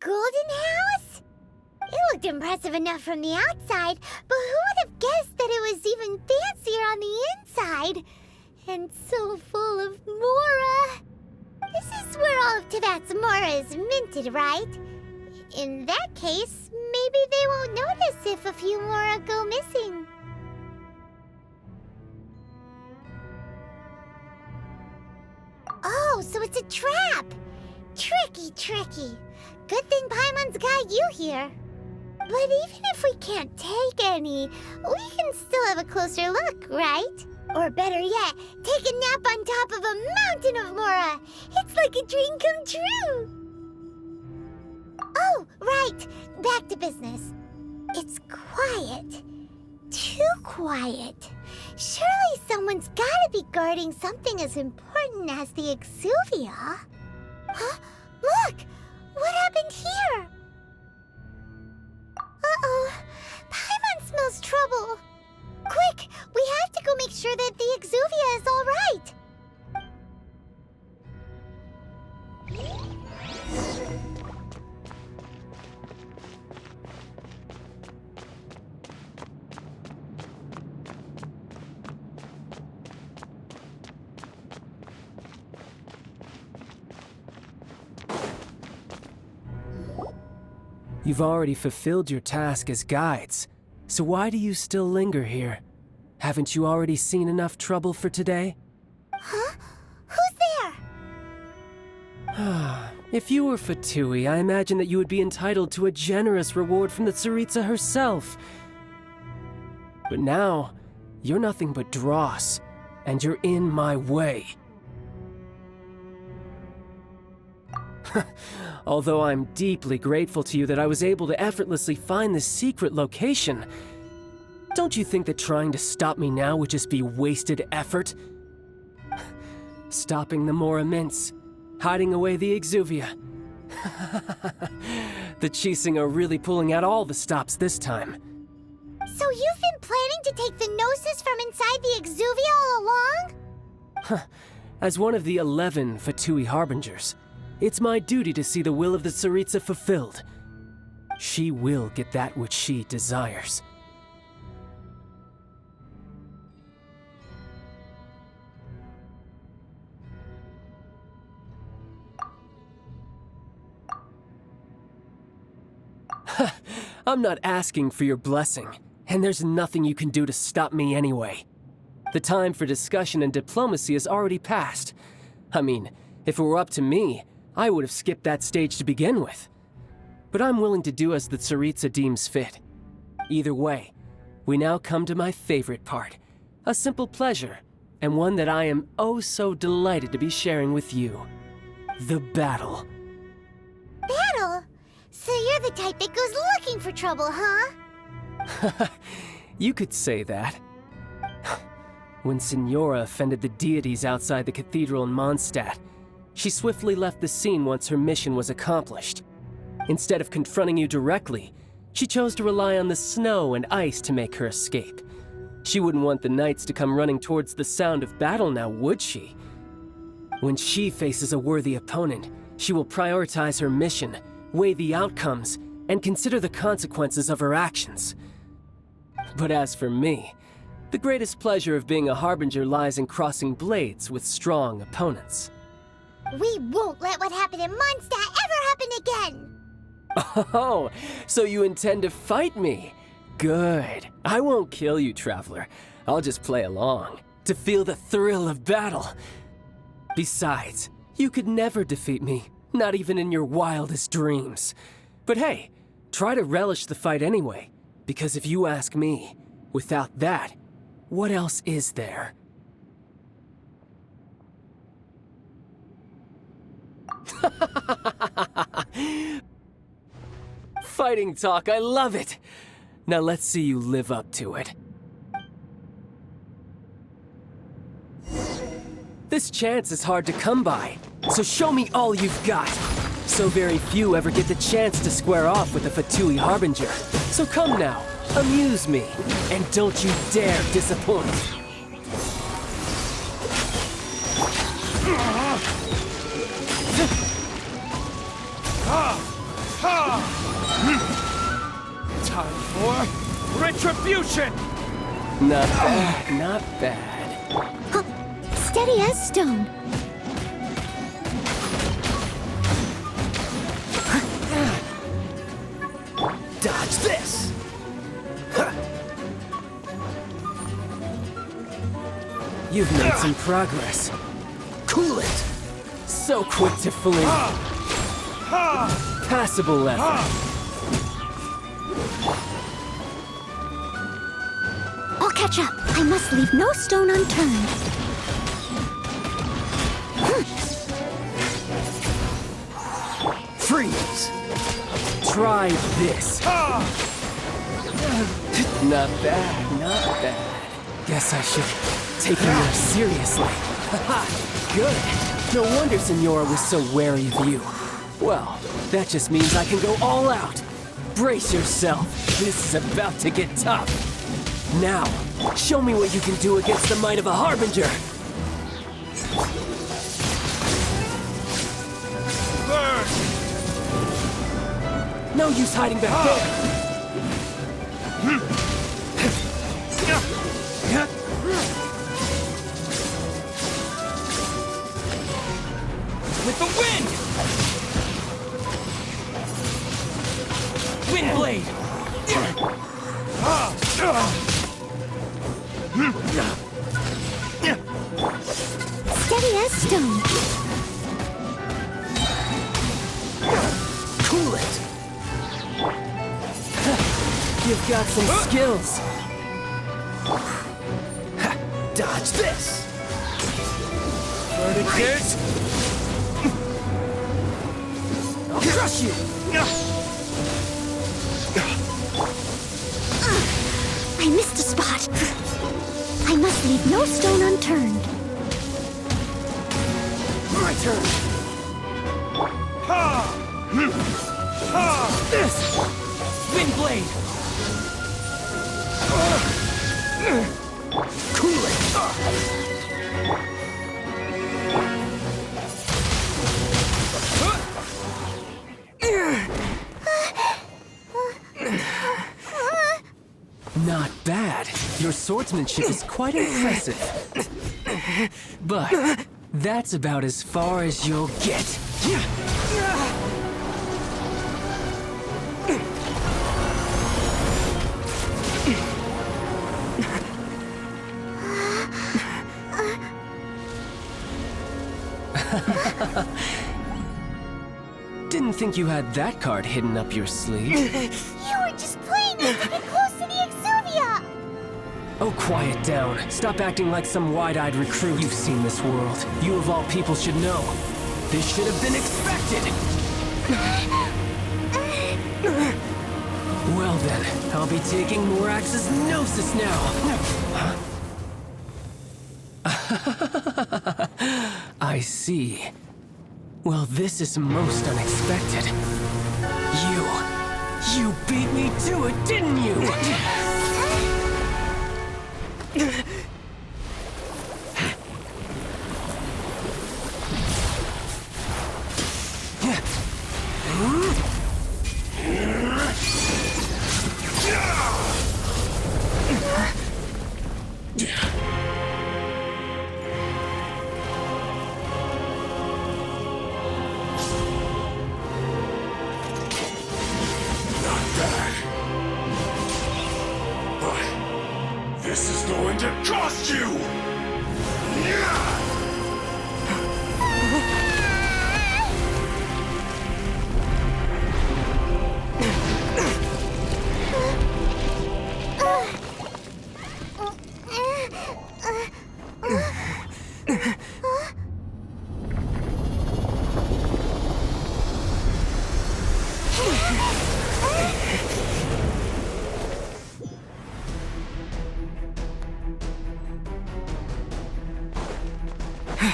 golden house? It looked impressive enough from the outside, but who would have guessed that it was even fancier on the inside? And so full of Mora. This is where all of Teyvat's Mora is minted, right? In that case, maybe they won't notice if a few Mora go missing. Oh, so it's a trap! Tricky, tricky. Good thing Paimon's got you here. But even if we can't take any, we can still have a closer look, right? Or better yet, take a nap on top of a mountain of Mora. It's like a dream come true. Oh, right. Back to business. It's quiet. Too quiet. Surely someone's gotta be guarding something as important as the Exuvia. Huh? Look! What happened here? Uh-oh. Paimon smells trouble. Quick! We have to go make sure that the Exuvia is all right. You've already fulfilled your task as guides, so why do you still linger here? Haven't you already seen enough trouble for today? Huh? Who's there? If you were Fatui, I imagine that you would be entitled to a generous reward from the Tsaritsa herself. But now, you're nothing but dross, and you're in my way. Although I'm deeply grateful to you that I was able to effortlessly find this secret location, don't you think that trying to stop me now would just be wasted effort? Stopping the Mora Mints, hiding away the Exuvia. The Qixing are really pulling out all the stops this time. So you've been planning to take the Gnosis from inside the Exuvia all along? As one of the 11 Fatui Harbingers, it's my duty to see the will of the Tsaritsa fulfilled. She will get that which she desires. I'm not asking for your blessing, and there's nothing you can do to stop me anyway. The time for discussion and diplomacy has already passed. I mean, if it were up to me, I would have skipped that stage to begin with. But I'm willing to do as the Tsaritsa deems fit. Either way, we now come to my favorite part. A simple pleasure, and one that I am oh so delighted to be sharing with you. The battle. Battle? So you're the type that goes looking for trouble, huh? You could say that. When Signora offended the deities outside the cathedral in Mondstadt, she swiftly left the scene once her mission was accomplished. Instead of confronting you directly, she chose to rely on the snow and ice to make her escape. She wouldn't want the knights to come running towards the sound of battle now, would she? When she faces a worthy opponent, she will prioritize her mission, weigh the outcomes, and consider the consequences of her actions. But as for me, the greatest pleasure of being a Harbinger lies in crossing blades with strong opponents. We won't let what happened in Mondstadt ever happen again! Oh, so you intend to fight me? Good. I won't kill you, Traveler. I'll just play along, to feel the thrill of battle. Besides, you could never defeat me, not even in your wildest dreams. But hey, try to relish the fight anyway, because if you ask me, without that, what else is there? Fighting talk, I love it! Now let's see you live up to it. This chance is hard to come by, so show me all you've got. So very few ever get the chance to square off with a Fatui Harbinger. So come now, amuse me, and don't you dare disappoint. Time for retribution! Not bad, not bad. Huh. Steady as stone. Dodge this! You've made some progress. Cool it! So quick to flee. Passable effort. I'll catch up. I must leave no stone unturned. Freeze! Try this. Not bad, not bad. Guess I should take it more seriously. Haha, good. No wonder Signora was so wary of you. Well, that just means I can go all out. Brace yourself. This is about to get tough. Now, show me what you can do against the might of a Harbinger. Burn! No use hiding back there. With the wind! Wind blade! Steady as stone. Cool it. You've got some skills. Dodge this. Verdigate! I'll crush you. I missed a spot. I must leave no stone unturned. My turn. This! Wind blade! Cool it. Not bad. Your swordsmanship is quite impressive. But that's about as far as you'll get. Didn't think you had that card hidden up your sleeve. You were just playing me to get close to the Exuvia! Oh, quiet down. Stop acting like some wide-eyed recruit. You've seen this world. You of all people should know. This should have been expected! Well then, I'll be taking Morax's Gnosis now. I see. Well, this is most unexpected. You beat me to it, didn't you? This is going to cost you!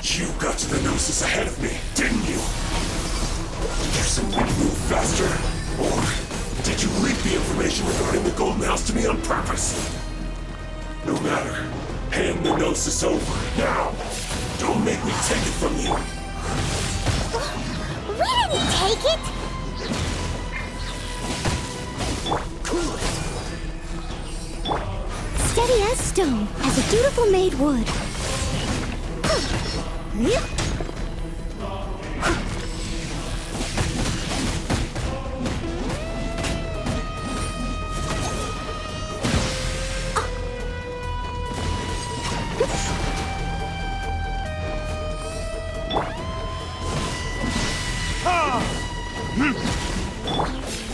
You got to the Gnosis ahead of me, didn't you? Did you simply move faster? Or did you leak the information regarding the Golden House to me on purpose? No matter. Hand the Gnosis over, now! Don't make me take it from you! We didn't take it! Cool it! Steady as stone, as a dutiful maid would.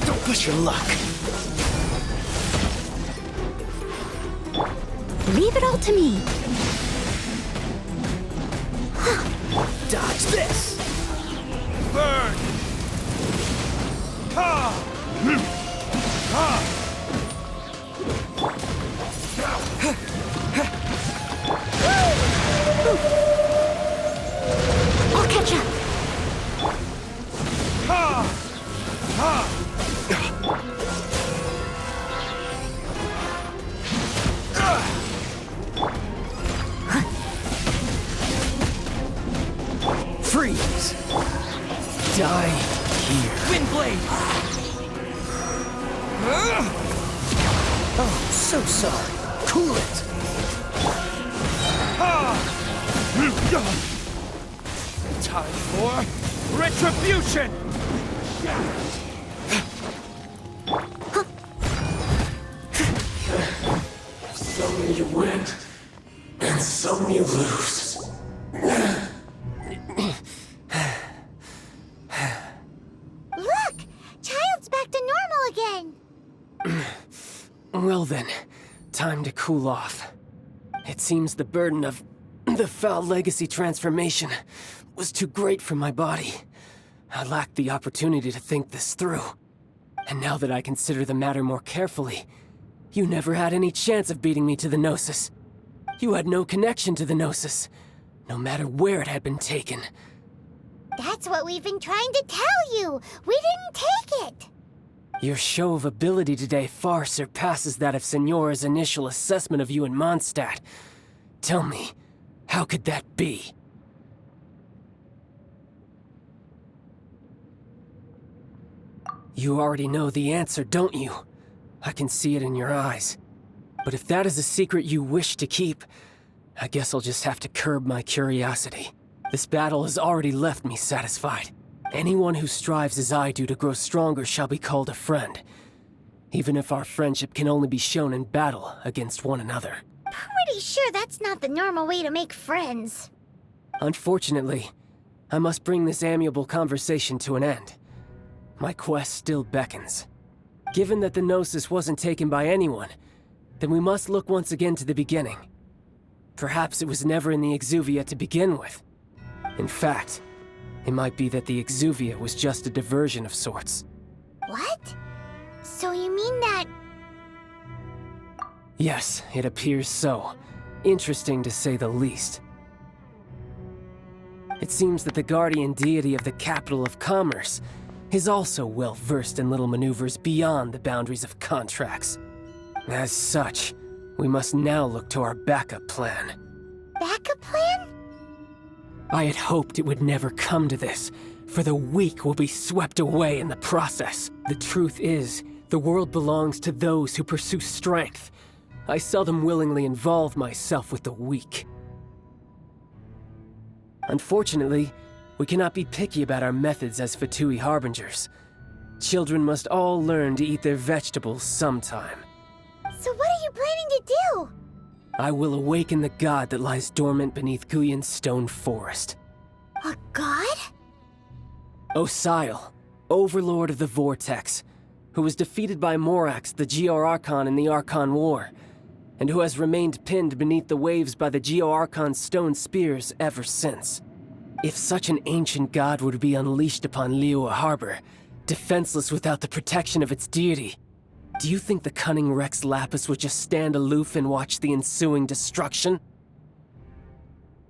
Don't push your luck. Leave it all to me. Dodge this! Burn! Ha! Ha! I'll catch up. Ha! Ha! Freeze! Die here. Windblade! Oh, so sorry. Cool it! Ha! Time for retribution! Some you win, and some you lose. Look! Child's back to normal again. Well then, time to cool off. It seems the burden of the foul legacy transformation was too great for my body. I lacked the opportunity to think this through. And now that I consider the matter more carefully, you never had any chance of beating me to the Gnosis. You had no connection to the Gnosis, no matter where it had been taken. That's what we've been trying to tell you. We didn't take it. Your show of ability today far surpasses that of Signora's initial assessment of you in Mondstadt. Tell me, how could that be? You already know the answer, don't you? I can see it in your eyes. But if that is a secret you wish to keep, I guess I'll just have to curb my curiosity. This battle has already left me satisfied. Anyone who strives as I do to grow stronger shall be called a friend, even if our friendship can only be shown in battle against one another. Pretty sure that's not the normal way to make friends. Unfortunately, I must bring this amiable conversation to an end. My quest still beckons. Given that the Gnosis wasn't taken by anyone, then we must look once again to the beginning. Perhaps it was never in the Exuvia to begin with. In fact, it might be that the Exuvia was just a diversion of sorts. What? So you mean that... Yes, it appears so. Interesting to say the least. It seems that the guardian deity of the capital of commerce is also well versed in little maneuvers beyond the boundaries of contracts. As such, we must now look to our backup plan. backup plan? I had hoped it would never come to this, for the weak will be swept away in the process. The truth is, the world belongs to those who pursue strength. I seldom willingly involve myself with the weak. Unfortunately, we cannot be picky about our methods as Fatui Harbingers. Children must all learn to eat their vegetables sometime. So what are you planning to do? I will awaken the god that lies dormant beneath Guyon's stone forest. A god? Osial, overlord of the Vortex, who was defeated by Morax, the Geo-Archon in the Archon War, and who has remained pinned beneath the waves by the Geo-Archon's stone spears ever since. If such an ancient god were to be unleashed upon Liyue Harbor, defenseless without the protection of its deity, do you think the cunning Rex Lapis would just stand aloof and watch the ensuing destruction?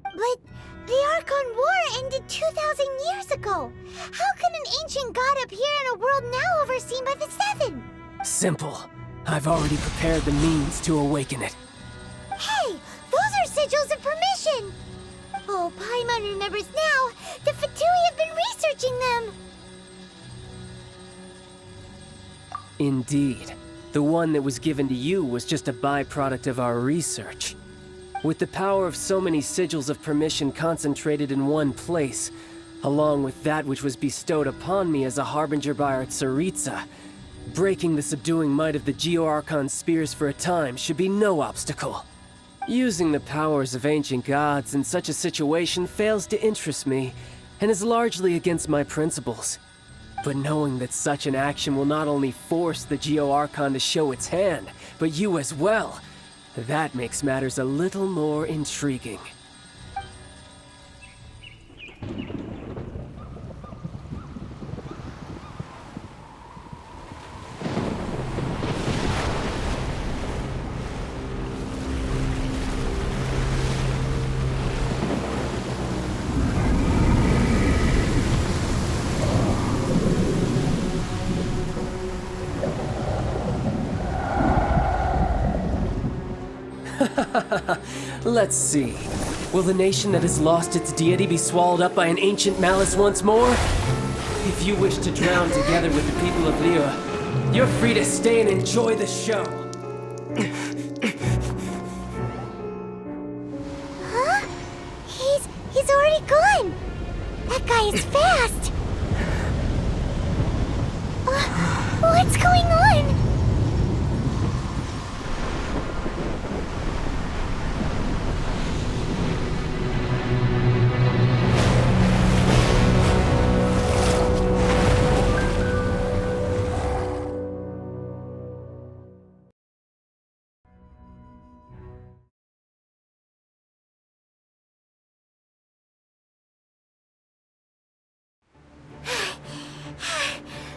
But the Archon War ended 2,000 years ago. How can an ancient god appear in a world now overseen by the Seven? Simple. I've already prepared the means to awaken it. Hey, those are sigils of permission. Oh, Paimon remembers now. The Fatui have been researching them. Indeed. The one that was given to you was just a byproduct of our research. With the power of so many sigils of permission concentrated in one place, along with that which was bestowed upon me as a harbinger by our Tsaritsa, breaking the subduing might of the Geo-Archon spears for a time should be no obstacle. Using the powers of ancient gods in such a situation fails to interest me, and is largely against my principles. But knowing that such an action will not only force the Geo-Archon to show its hand, but you as well, that makes matters a little more intriguing. Let's see. Will the nation that has lost its deity be swallowed up by an ancient malice once more? If you wish to drown together with the people of Liyue, you're free to stay and enjoy the show. Huh? He's already gone! That guy is fast! What's going on?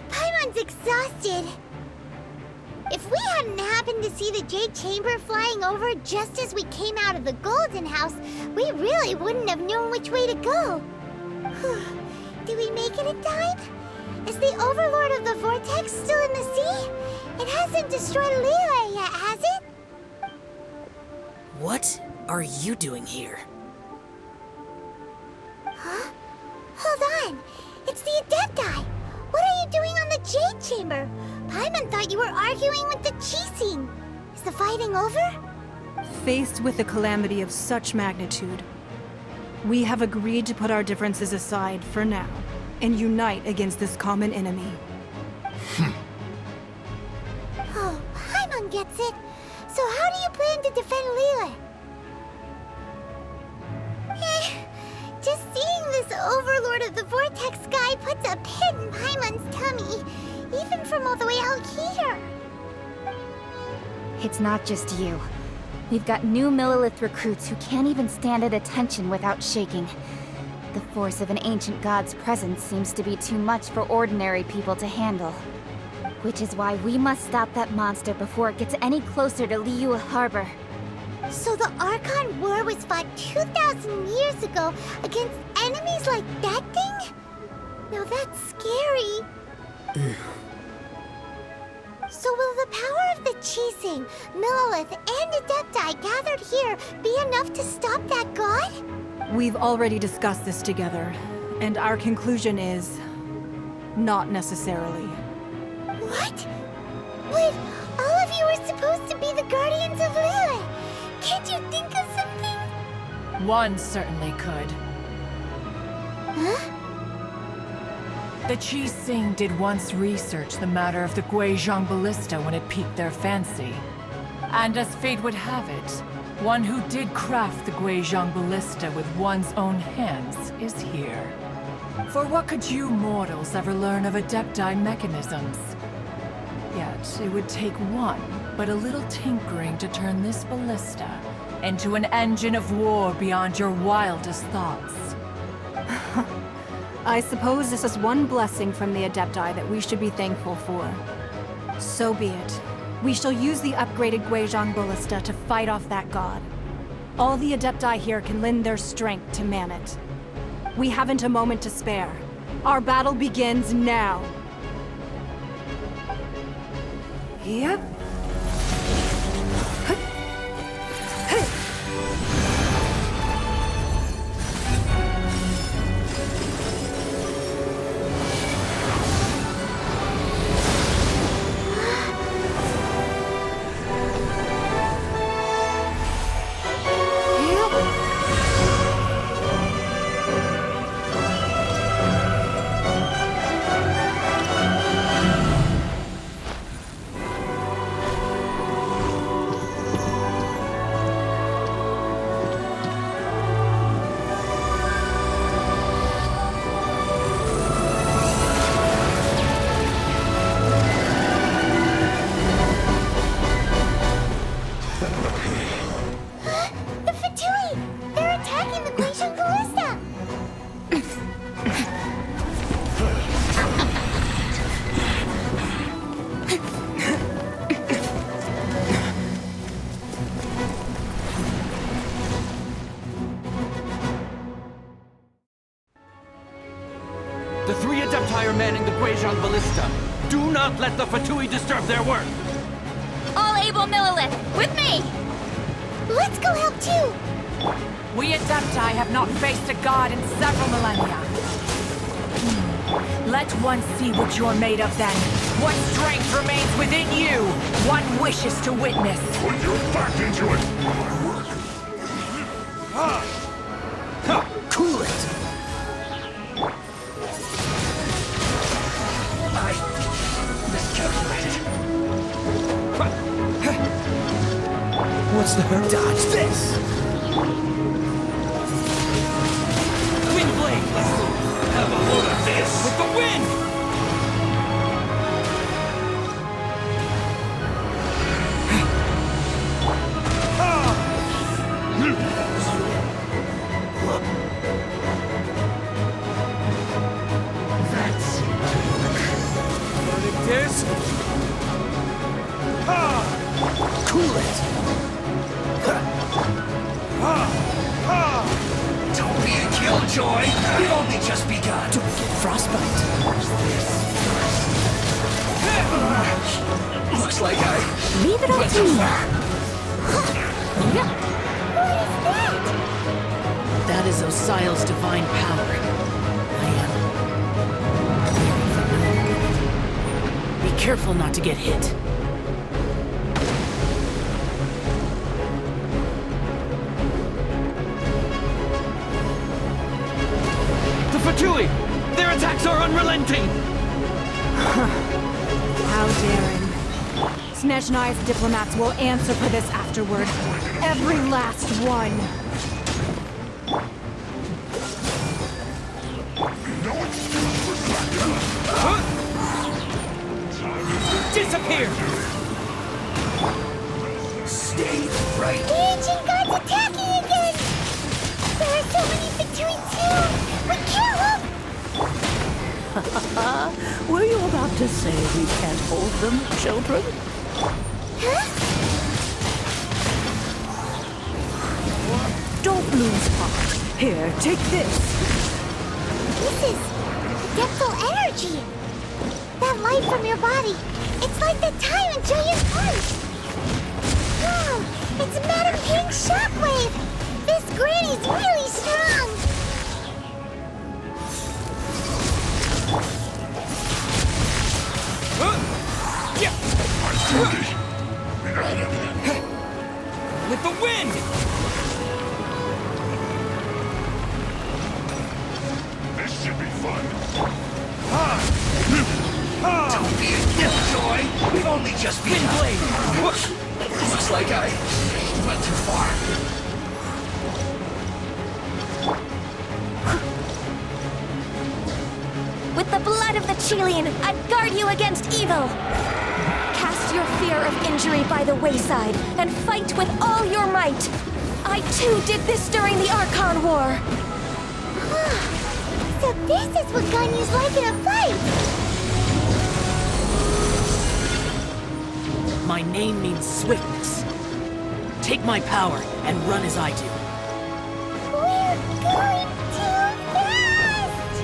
Paimon's exhausted. If we hadn't happened to see the Jade Chamber flying over just as we came out of the Golden House, we really wouldn't have known which way to go. Did we make it in time? Is the Overlord of the Vortex still in the sea? It hasn't destroyed Liyue yet, has it? What are you doing here? Huh? Hold on. It's the Adepti. What are you doing on the Jade Chamber? Paimon thought you were arguing with the Qixing. Is the fighting over? Faced with a calamity of such magnitude, we have agreed to put our differences aside for now and unite against this common enemy. Oh, Paimon gets it. So how do you plan to defend Liyue? Just seeing this Overlord of the Vortex guy puts a pit in Paimon's tummy, even from all the way out here. It's not just you. We've got new Millelith recruits who can't even stand at attention without shaking. The force of an ancient god's presence seems to be too much for ordinary people to handle. Which is why we must stop that monster before it gets any closer to Liyue Harbor. So the Archon War was fought 2,000 years ago against enemies like that thing? Now that's scary. So will the power of the Qixing, Millelith, and Adepti gathered here be enough to stop that god? We've already discussed this together, and our conclusion is... not necessarily. What? But all of you are supposed to be the Guardians of Liyue. Can't you think of something? One certainly could. Huh? The Qixing did once research the matter of the Guizhong Ballista when it piqued their fancy. And as fate would have it, one who did craft the Guizhong Ballista with one's own hands is here. For what could you mortals ever learn of Adepti mechanisms? Yet, it would take one, but a little tinkering to turn this ballista into an engine of war beyond your wildest thoughts. I suppose this is one blessing from the Adepti that we should be thankful for. So be it. We shall use the upgraded Guizhong Ballista to fight off that god. All the Adepti here can lend their strength to man it. We haven't a moment to spare. Our battle begins now. Yep. 3 Adepti are manning the Guizhong Ballista. Do not let the Fatui disturb their work. All able Millelith, with me! Let's go help too! We Adepti have not faced a god in several millennia. Let one see what you're made of then. What strength remains within you. One wishes to witness. Put your back into it! Cool it! I miscalculated. What's the hurry? Dodge this! Windblade! Have a load of this! With the wind! That's... Burning Disc! Cool it! Don't be a killjoy! We've only just begun! Don't get frostbite. Looks like I... Leave it up went to too me. far. What is that? That is Osial's divine power. I am... Be careful not to get hit. The Fatui! Their attacks are unrelenting! How daring. Snezhnai's diplomats will answer for this afterward. Every last one. Disappear! Stay right. The ancient gods attacking again! There are so many between too! We can't help! Were you about to say we can't hold them, children? Huh? Don't lose heart. Here, take this. This is Adeptal energy! That light from your body, it's like the time in Giant Punch! Wow, it's Madam King's shockwave! This granny's really strong! With the wind! This should be fun. Don't be a killjoy! We've only just begun. Windblade! Looks like I went too far. With the blood of the Chilean, I'd guard you against evil! Cast your fear of injury by the wayside, and fight with all your might! I too did this during the Archon War! So this is what Ganyu's like in a fight! My name means swiftness. Take my power and run as I do. We're going too fast!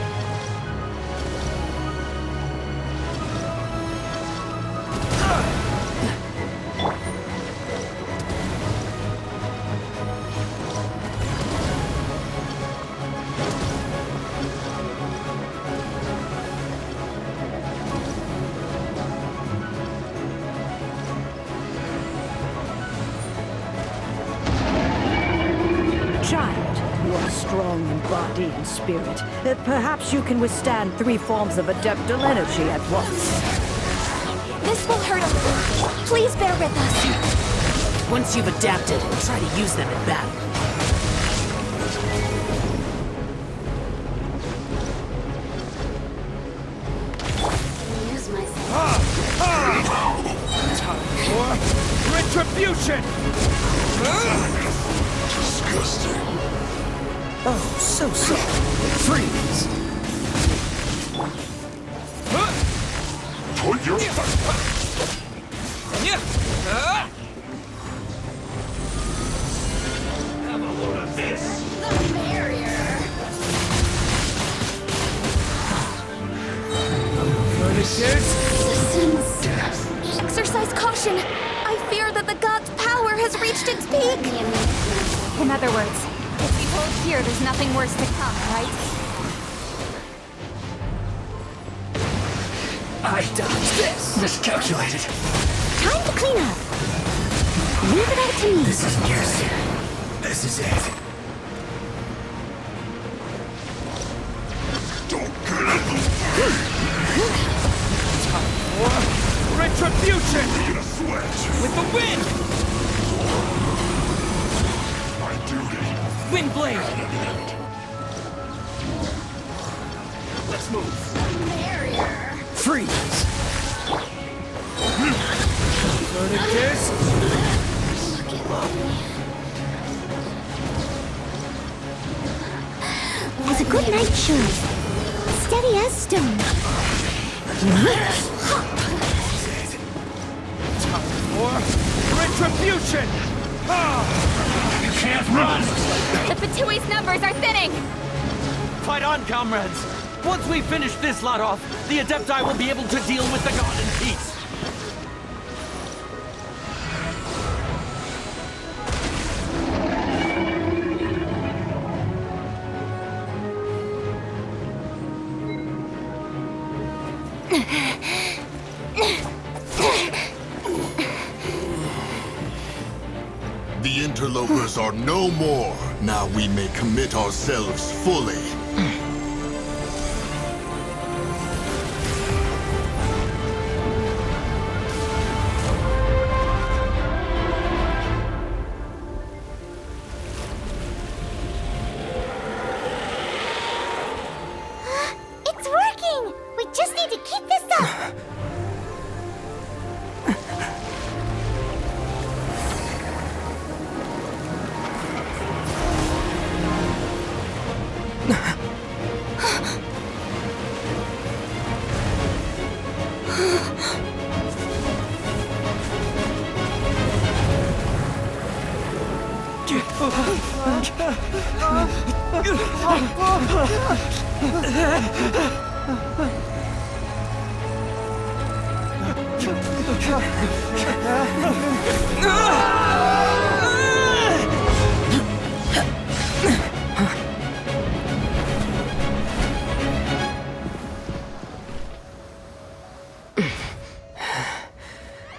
Child, you are strong in body and spirit. Perhaps you can withstand 3 forms of Adeptal energy at once. This will hurt a little. Please bear with us. Once you've adapted, try to use them in battle. Use myself. Time for retribution! Disgusting. Oh, so sorry. Freeze! Put your... Have a load of this. Exercise caution! I fear that the god's power has reached its peak! In other words, if we hold here, there's nothing worse to come, right? I dodged this. Miscalculated. Time to clean up. Leave it up to me. This isn't yours. This is it. Don't get it. Retribution! In a sweat. With the wind! My duty. Windblade! Let's move. Freeze! Verticus! It was a good night's show. Steady as stone. Or retribution! You can't run. The Fatui's numbers are thinning! Fight on, comrades! Once we finish this lot off, the Adepti will be able to deal with the god in peace. The interlopers are no more. Now we may commit ourselves fully. It's working! We just need to keep this up!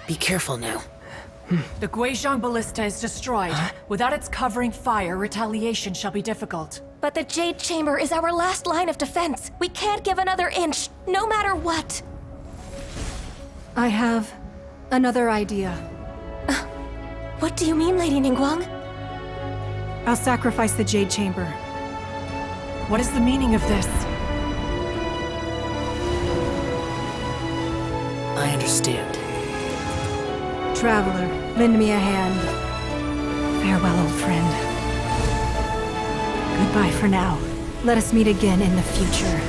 Be careful now. The Guizhong Ballista is destroyed. Without its covering fire, retaliation shall be difficult. But the Jade Chamber is our last line of defense. We can't give another inch, no matter what. I have another idea. What do you mean, Lady Ningguang? I'll sacrifice the Jade Chamber. What is the meaning of this? I understand. Traveler, lend me a hand. Farewell, old friend. Goodbye for now. Let us meet again in the future.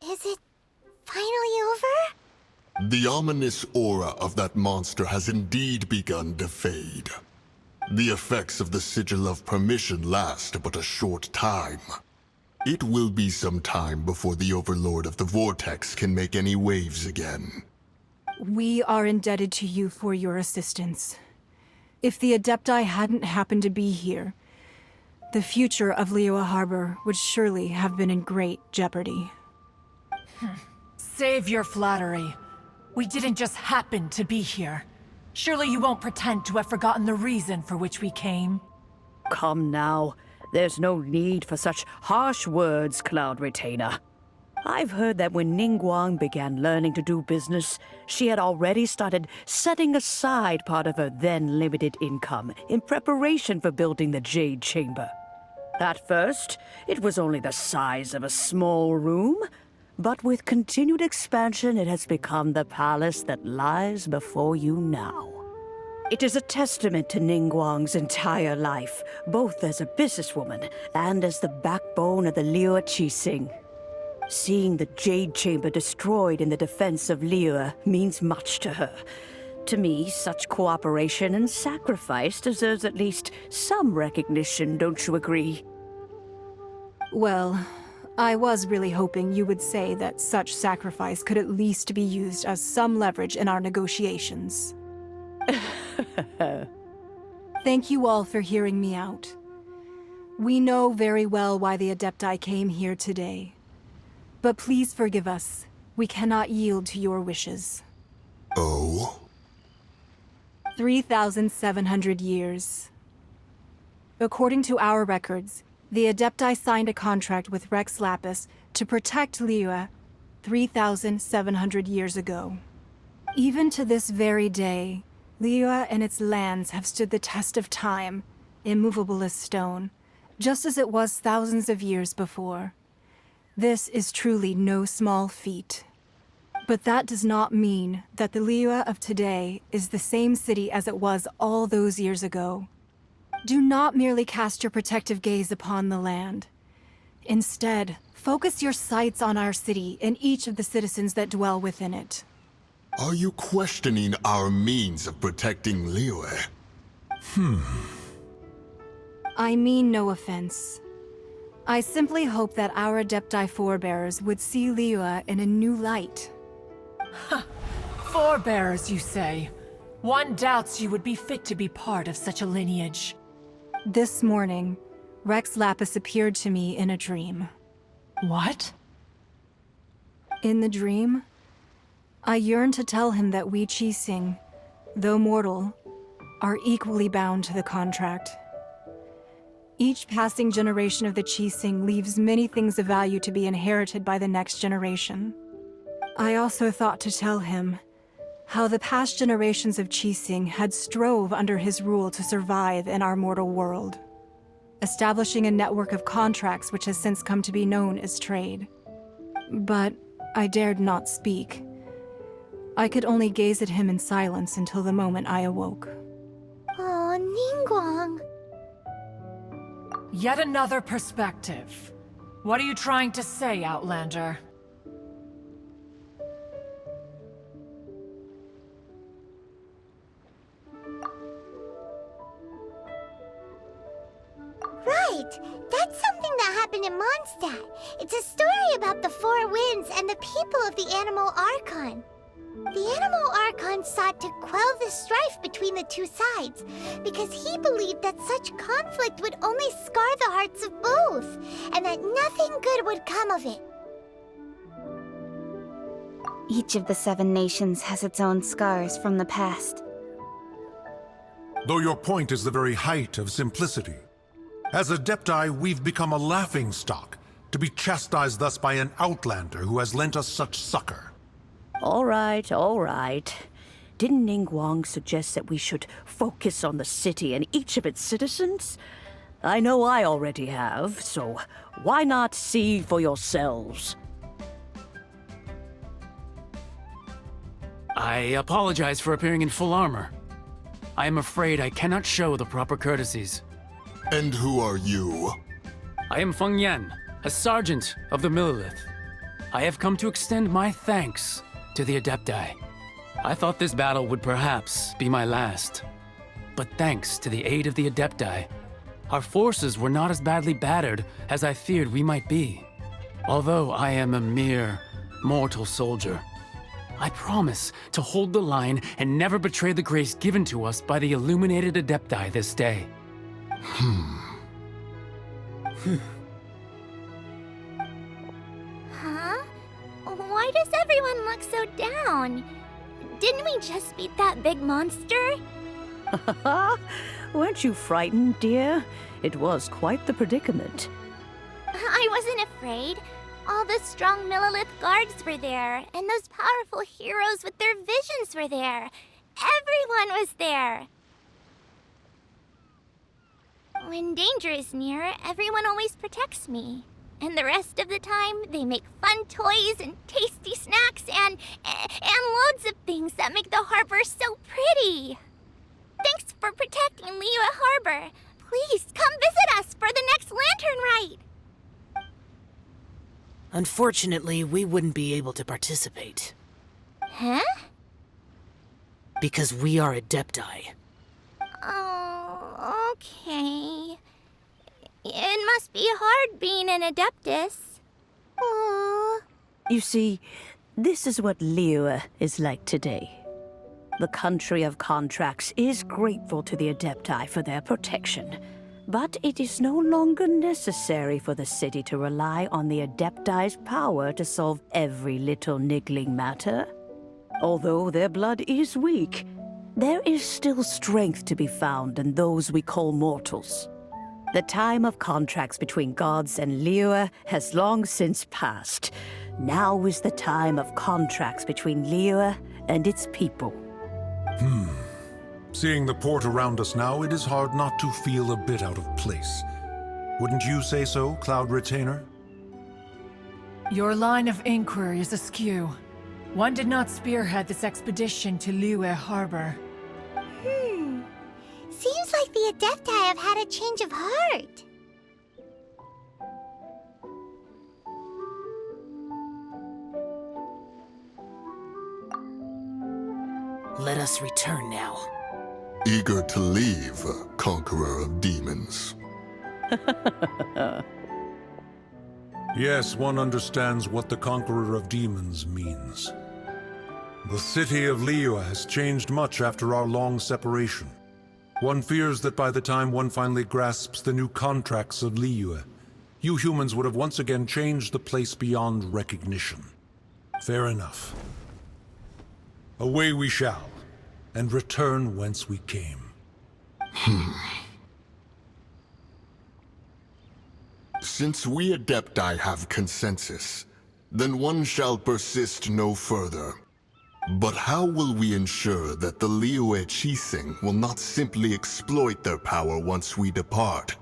Is it finally over? The ominous aura of that monster has indeed begun to fade. The effects of the Sigil of Permission last but a short time. It will be some time before the Overlord of the Vortex can make any waves again. We are indebted to you for your assistance. If the Adepti hadn't happened to be here, the future of Liyue Harbor would surely have been in great jeopardy. Save your flattery. We didn't just happen to be here. Surely you won't pretend to have forgotten the reason for which we came? Come now. There's no need for such harsh words, Cloud Retainer. I've heard that when Ningguang began learning to do business, she had already started setting aside part of her then limited income in preparation for building the Jade Chamber. At first, it was only the size of a small room, but with continued expansion, it has become the palace that lies before you now. It is a testament to Ningguang's entire life, both as a businesswoman and as the backbone of the Liyue Qixing. Seeing the Jade Chamber destroyed in the defense of Liyue means much to her. To me, such cooperation and sacrifice deserves at least some recognition, don't you agree? Well, I was really hoping you would say that such sacrifice could at least be used as some leverage in our negotiations. Thank you all for hearing me out. We know very well why the Adepti came here today. But please forgive us. We cannot yield to your wishes. Oh? 3,700 years. According to our records, the Adepti signed a contract with Rex Lapis to protect Liyue 3,700 years ago. Even to this very day, Liyue and its lands have stood the test of time, immovable as stone, just as it was thousands of years before. This is truly no small feat. But that does not mean that the Liyue of today is the same city as it was all those years ago. Do not merely cast your protective gaze upon the land. Instead, focus your sights on our city and each of the citizens that dwell within it. Are you questioning our means of protecting Liyue? I mean no offense. I simply hope that our Adepti forebears would see Liyue in a new light. Forebearers, you say? One doubts you would be fit to be part of such a lineage. This morning, Rex Lapis appeared to me in a dream. What? In the dream, I yearned to tell him that we Qixing, though mortal, are equally bound to the contract. Each passing generation of the Qixing leaves many things of value to be inherited by the next generation. I also thought to tell him how the past generations of Qixing had strove under his rule to survive in our mortal world, establishing a network of contracts which has since come to be known as trade. But I dared not speak. I could only gaze at him in silence until the moment I awoke. Oh, Ningguang. Yet another perspective. What are you trying to say, Outlander? Right! That's something that happened in Mondstadt. It's a story about the Four Winds and the people of the Animal Archon. The Animal Archon sought to quell the strife between the two sides, because he believed that such conflict would only scar the hearts of both, and that nothing good would come of it. Each of the 7 nations has its own scars from the past. Though your point is the very height of simplicity. As Adepti, we've become a laughingstock, to be chastised thus by an outlander who has lent us such succor. All right, all right. Didn't Ningguang suggest that we should focus on the city and each of its citizens? I know I already have, so why not see for yourselves? I apologize for appearing in full armor. I am afraid I cannot show the proper courtesies. And who are you? I am Feng Yan, a sergeant of the Millelith. I have come to extend my thanks to the Adepti. I thought this battle would perhaps be my last. But thanks to the aid of the Adepti, our forces were not as badly battered as I feared we might be. Although I am a mere mortal soldier, I promise to hold the line and never betray the grace given to us by the illuminated Adepti this day. Huh? Why does everyone look so down? Didn't we just beat that big monster? Weren't you frightened, dear? It was quite the predicament. I wasn't afraid. All the strong Millelith guards were there, and those powerful heroes with their visions were there. Everyone was there. When danger is near, everyone always protects me. And the rest of the time, they make fun toys and tasty snacks and loads of things that make the harbor so pretty. Thanks for protecting Liyue Harbor. Please come visit us for the next lantern rite. Unfortunately, we wouldn't be able to participate. Huh? Because we are Adepti. Oh, okay. It must be hard being an Adeptus. Aww. You see, this is what Liyue is like today. The country of contracts is grateful to the Adepti for their protection, but it is no longer necessary for the city to rely on the Adepti's power to solve every little niggling matter. Although their blood is weak, there is still strength to be found in those we call mortals. The time of contracts between gods and Liyue has long since passed. Now is the time of contracts between Liyue and its people. Seeing the port around us now, it is hard not to feel a bit out of place. Wouldn't you say so, Cloud Retainer? Your line of inquiry is askew. One did not spearhead this expedition to Liyue Harbor. Seems like the Adepti have had a change of heart. Let us return now. Eager to leave, conqueror of demons. Yes, one understands what the Conqueror of Demons means. The city of Liyue has changed much after our long separation. One fears that by the time one finally grasps the new contracts of Liyue, you humans would have once again changed the place beyond recognition. Fair enough. Away we shall, and return whence we came. Since we Adepti have consensus, then one shall persist no further. But how will we ensure that the Liyue Qixing will not simply exploit their power once we depart?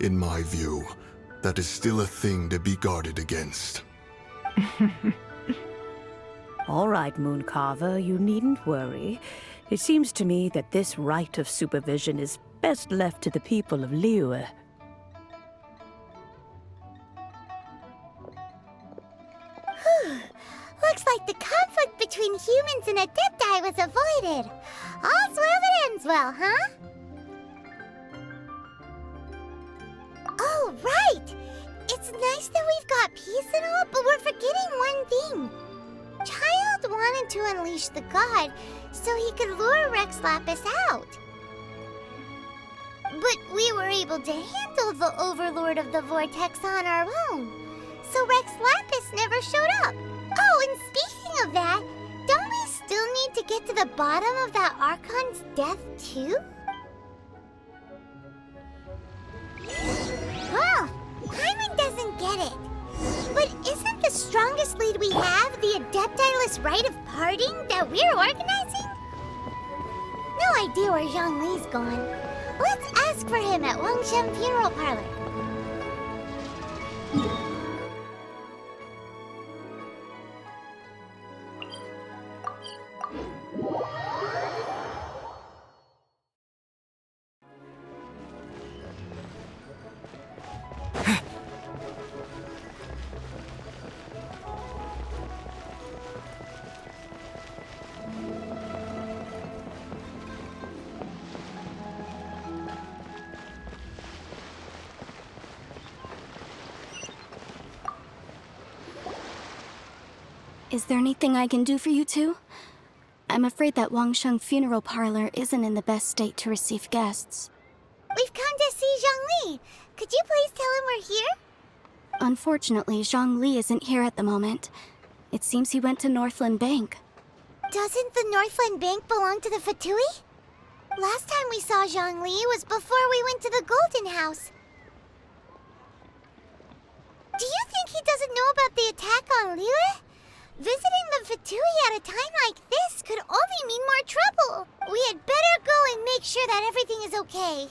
In my view, that is still a thing to be guarded against. All right, Mooncarver, you needn't worry. It seems to me that this right of supervision is best left to the people of Liyue. Looks like the conflict between humans and Adepti was avoided. All's well that ends well, huh? Oh, right! It's nice that we've got peace and all, but we're forgetting one thing. Child wanted to unleash the god so he could lure Rex Lapis out. But we were able to handle the Overlord of the Vortex on our own, so Rex Lapis never showed up. Oh, and speaking of that, don't we still need to get to the bottom of that Archon's death, too? Well, Paimon doesn't get it. But isn't the strongest lead we have the Adepti-less rite of parting that we're organizing? No idea where Zhongli's gone. Let's ask for him at Wangshan Funeral Parlor. Is there anything I can do for you two? I'm afraid that Wangsheng Funeral Parlor isn't in the best state to receive guests. We've come to see Zhongli. Could you please tell him we're here? Unfortunately, Zhongli isn't here at the moment. It seems he went to Northland Bank. Doesn't the Northland Bank belong to the Fatui? Last time we saw Zhongli was before we went to the Golden House. Do you think he doesn't know about the attack on Liyue? Visiting the Fatui at a time like this could only mean more trouble. We had better go and make sure that everything is okay.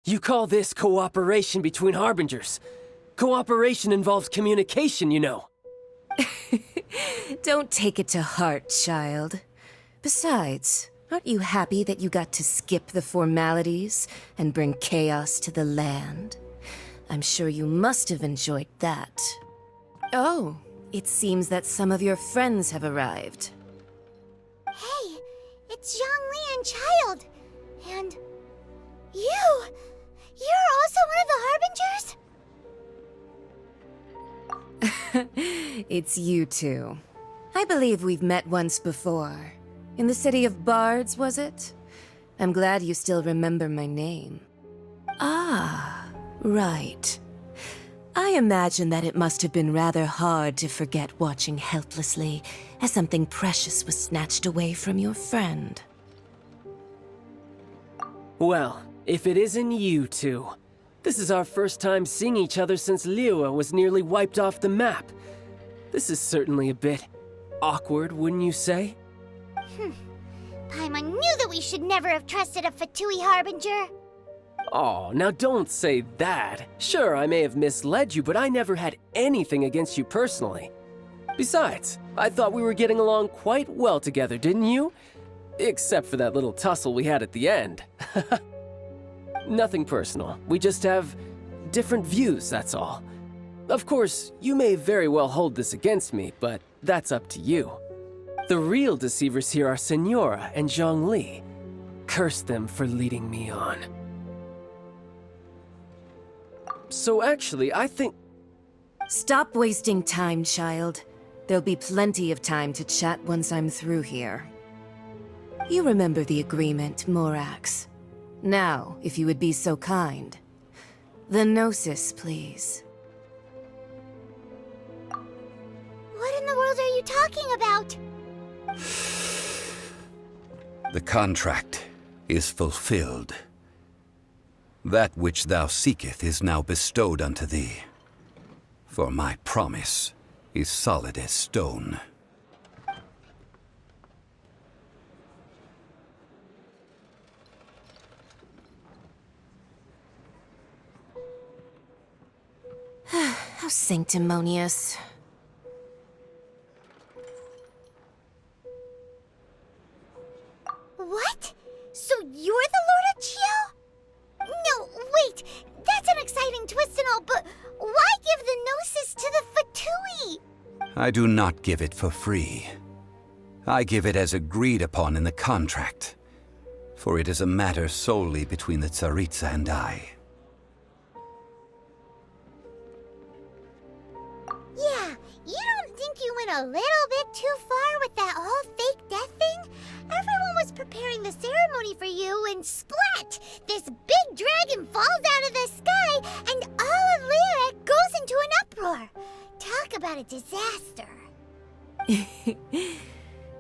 You call this cooperation between Harbingers? Cooperation involves communication, you know. Don't take it to heart, child. Besides, aren't you happy that you got to skip the formalities and bring chaos to the land? I'm sure you must have enjoyed that. Oh, it seems that some of your friends have arrived. Hey, it's Zhongli and Child. And you! You're also one of the Harbingers? It's you two. I believe we've met once before. In the city of Bards, was it? I'm glad you still remember my name. Ah, right. I imagine that it must have been rather hard to forget watching helplessly as something precious was snatched away from your friend. Well, if it isn't you two. This is our first time seeing each other since Liyue was nearly wiped off the map. This is certainly a bit awkward, wouldn't you say? Paimon knew that we should never have trusted a Fatui Harbinger. Oh, now don't say that. Sure, I may have misled you, but I never had anything against you personally. Besides, I thought we were getting along quite well together, didn't you? Except for that little tussle we had at the end. Nothing personal. We just have different views, that's all. Of course, you may very well hold this against me, but that's up to you. The real deceivers here are Signora and Zhongli. Curse them for leading me on. So actually, I think... Stop wasting time, child. There'll be plenty of time to chat once I'm through here. You remember the agreement, Morax. Now, if you would be so kind. The Gnosis, please. What in the world are you talking about? The contract is fulfilled. That which thou seeketh is now bestowed unto thee. For my promise is solid as stone. How sanctimonious. What? So you're the Lord of Chiao? No, wait! That's an exciting twist and all, but why give the Gnosis to the Fatui? I do not give it for free. I give it as agreed upon in the contract, for it is a matter solely between the Tsaritsa and I. Yeah, you don't think you went a little bit too far with that whole fake death thing? Everyone was preparing the ceremony for you, and splat! This big dragon falls out of the sky, and all of Liyue goes into an uproar. Talk about a disaster.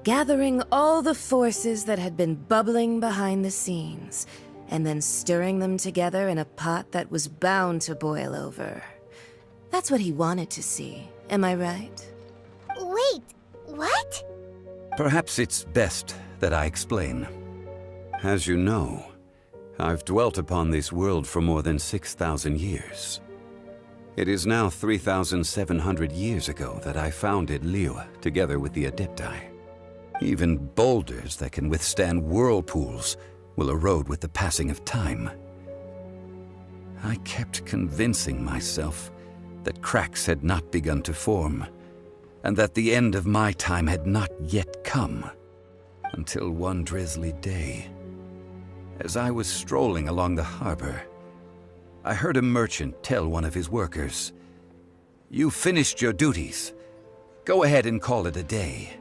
Gathering all the forces that had been bubbling behind the scenes, and then stirring them together in a pot that was bound to boil over. That's what he wanted to see, am I right? Wait, what? Perhaps it's best that I explain. As you know, I've dwelt upon this world for more than 6,000 years. It is now 3,700 years ago that I founded Liyue together with the Adepti. Even boulders that can withstand whirlpools will erode with the passing of time. I kept convincing myself that cracks had not begun to form, and that the end of my time had not yet come, until one drizzly day, as I was strolling along the harbor, I heard a merchant tell one of his workers, "You finished your duties. Go ahead and call it a day."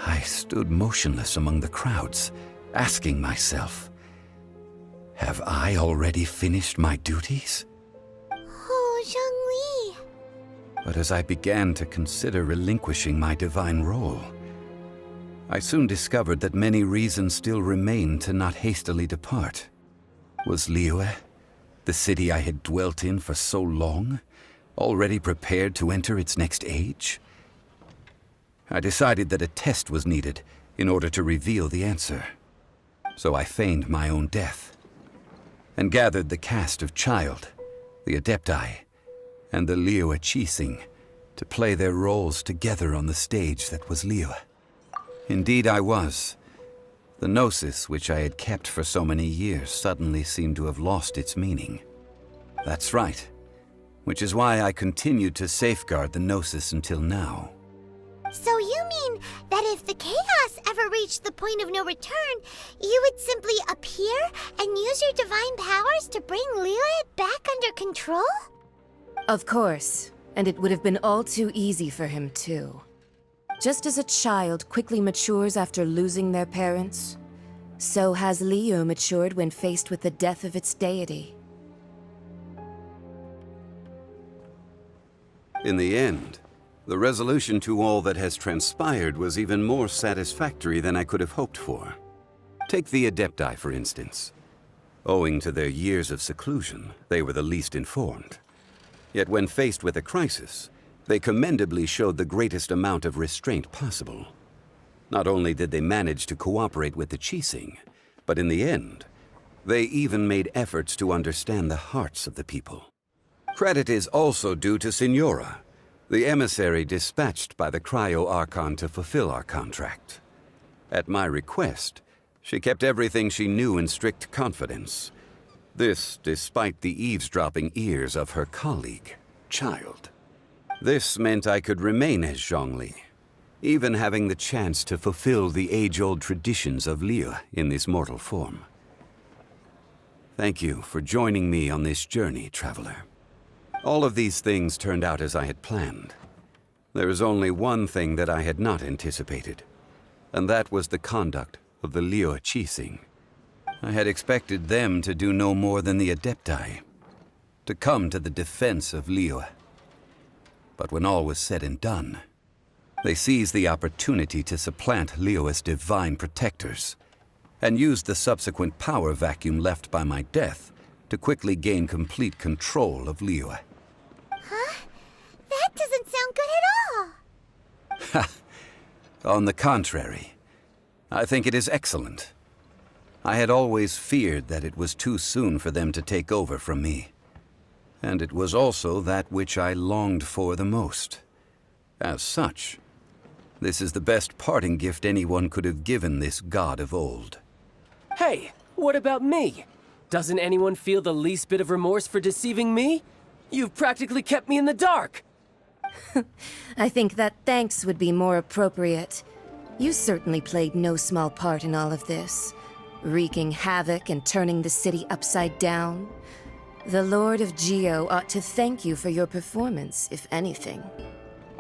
I stood motionless among the crowds, asking myself, have I already finished my duties? Oh, Zhongli. But as I began to consider relinquishing my divine role, I soon discovered that many reasons still remained to not hastily depart. Was Liyue, the city I had dwelt in for so long, already prepared to enter its next age? I decided that a test was needed in order to reveal the answer. So I feigned my own death, and gathered the cast of Child, the Adepti, and the Liyue Qixing to play their roles together on the stage that was Liyue. Indeed I was. The Gnosis, which I had kept for so many years, suddenly seemed to have lost its meaning. That's right, which is why I continued to safeguard the Gnosis until now. So you mean that if the chaos ever reached the point of no return, you would simply appear and use your divine powers to bring Liyue back under control? Of course, and it would have been all too easy for him too. Just as a child quickly matures after losing their parents, so has Liyue matured when faced with the death of its deity. In the end, the resolution to all that has transpired was even more satisfactory than I could have hoped for. Take the Adepti, for instance. Owing to their years of seclusion, they were the least informed. Yet when faced with a crisis, they commendably showed the greatest amount of restraint possible. Not only did they manage to cooperate with the Qixing, but in the end, they even made efforts to understand the hearts of the people. Credit is also due to Signora, the emissary dispatched by the Cryo-Archon to fulfill our contract. At my request, she kept everything she knew in strict confidence. This despite the eavesdropping ears of her colleague, Child. This meant I could remain as Zhongli, even having the chance to fulfill the age-old traditions of Liyue in this mortal form. Thank you for joining me on this journey, Traveler. All of these things turned out as I had planned. There is only one thing that I had not anticipated, and that was the conduct of the Liyue Qixing. I had expected them to do no more than the Adepti, to come to the defense of Liyue. But when all was said and done, they seized the opportunity to supplant Liyue's divine protectors, and used the subsequent power vacuum left by my death to quickly gain complete control of Liyue. Huh? That doesn't sound good at all! Ha! On the contrary, I think it is excellent. I had always feared that it was too soon for them to take over from me. And it was also that which I longed for the most. As such, this is the best parting gift anyone could have given this god of old. Hey, what about me? Doesn't anyone feel the least bit of remorse for deceiving me? You've practically kept me in the dark! I think that thanks would be more appropriate. You certainly played no small part in all of this, wreaking havoc and turning the city upside down. The Lord of Geo ought to thank you for your performance, if anything.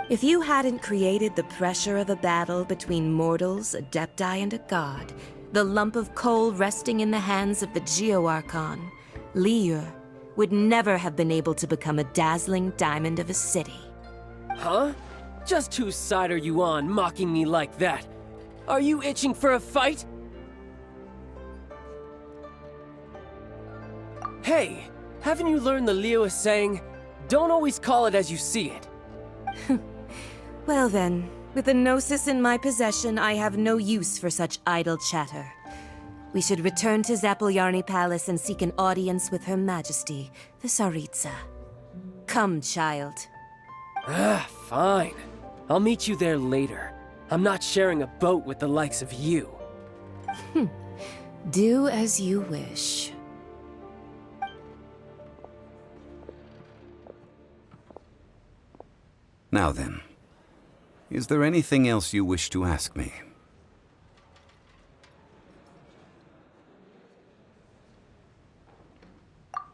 If you hadn't created the pressure of a battle between mortals, Adepti, and a god, the lump of coal resting in the hands of the Geo-Archon, Liyue would never have been able to become a dazzling diamond of a city. Huh? Just whose side are you on, mocking me like that? Are you itching for a fight? Hey, haven't you learned the Liyue saying, don't always call it as you see it? Well then, with the Gnosis in my possession, I have no use for such idle chatter. We should return to Zapoljarny Palace and seek an audience with Her Majesty, the Tsaritsa. Come, Child. Fine. I'll meet you there later. I'm not sharing a boat with the likes of you. Do as you wish. Now then, is there anything else you wish to ask me?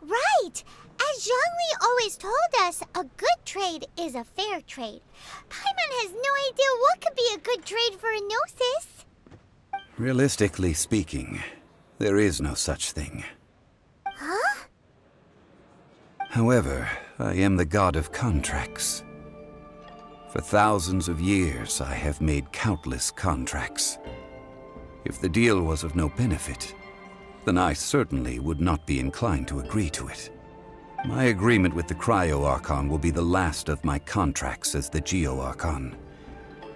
Right! As Zhongli always told us, a good trade is a fair trade. Paimon has no idea what could be a good trade for Enosis. Realistically speaking, there is no such thing. Huh? However, I am the god of contracts. For thousands of years, I have made countless contracts. If the deal was of no benefit, then I certainly would not be inclined to agree to it. My agreement with the Cryo Archon will be the last of my contracts as the Geo Archon.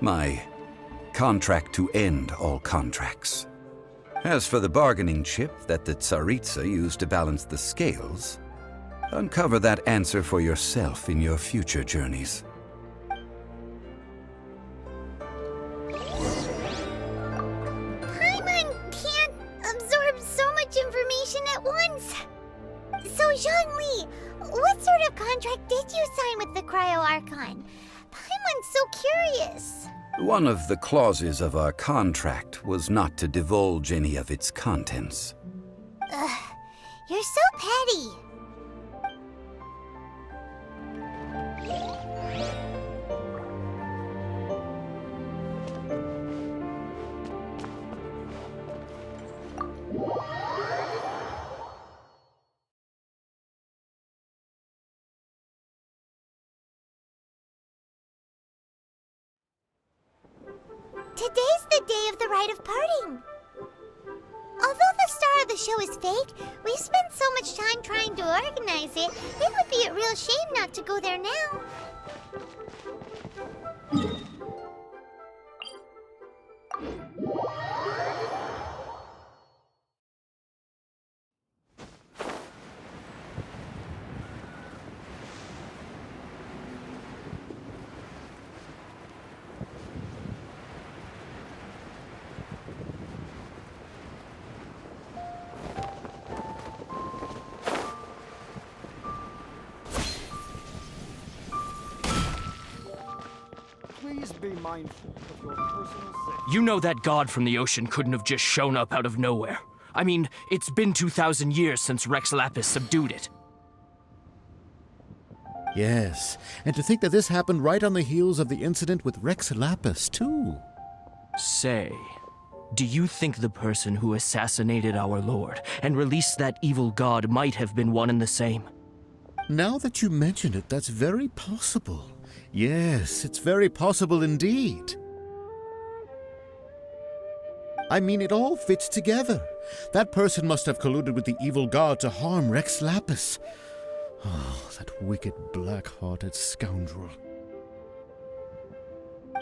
My contract to end all contracts. As for the bargaining chip that the Tsaritsa used to balance the scales, uncover that answer for yourself in your future journeys. Paimon can't absorb so much information at once. So, Zhongli, what sort of contract did you sign with the Cryo Archon? Paimon's so curious. One of the clauses of our contract was not to divulge any of its contents. Ugh, you're so petty. Today's the day of the rite of parting. Although the star of the show is fake, we spent so much time trying to organize it, it would be a real shame not to go there now. Please be mindful of your personal safety. You know that god from the ocean couldn't have just shown up out of nowhere. I mean, it's been 2,000 years since Rex Lapis subdued it. Yes, and to think that this happened right on the heels of the incident with Rex Lapis, too. Say, do you think the person who assassinated our lord and released that evil god might have been one and the same? Now that you mention it, that's very possible. Yes, it's very possible indeed. I mean, it all fits together. That person must have colluded with the evil god to harm Rex Lapis. Oh, that wicked, black-hearted scoundrel.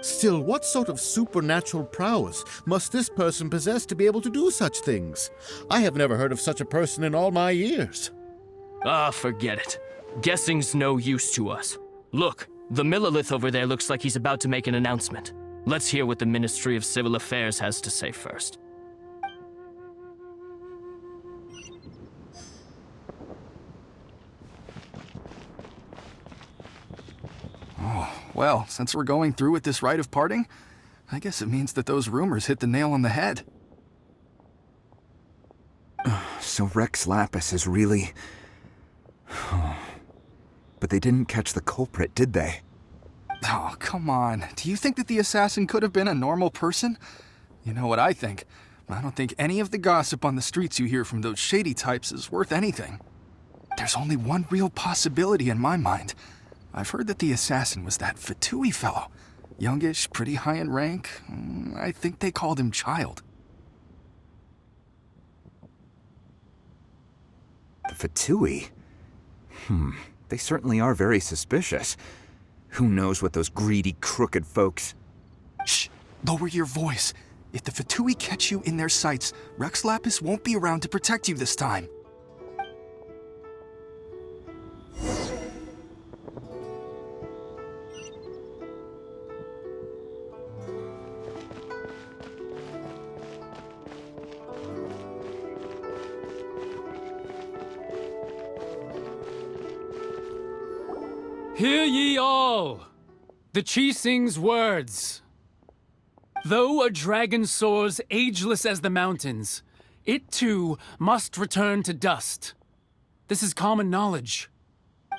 Still, what sort of supernatural prowess must this person possess to be able to do such things? I have never heard of such a person in all my years. Ah, forget it. Guessing's no use to us. Look, the Millelith over there looks like he's about to make an announcement. Let's hear what the Ministry of Civil Affairs has to say first. Oh, well, since we're going through with this rite of parting, I guess it means that those rumors hit the nail on the head. So Rex Lapis is really... But they didn't catch the culprit, did they? Oh, come on. Do you think that the assassin could have been a normal person? You know what I think. I don't think any of the gossip on the streets you hear from those shady types is worth anything. There's only one real possibility in my mind. I've heard that the assassin was that Fatui fellow. Youngish, pretty high in rank. I think they called him Child. The Fatui? They certainly are very suspicious. Who knows what those greedy, crooked folks... Shh! Lower your voice. If the Fatui catch you in their sights, Rex Lapis won't be around to protect you this time. Hear ye all! The Qixing's words. Though a dragon soars ageless as the mountains, it too must return to dust. This is common knowledge.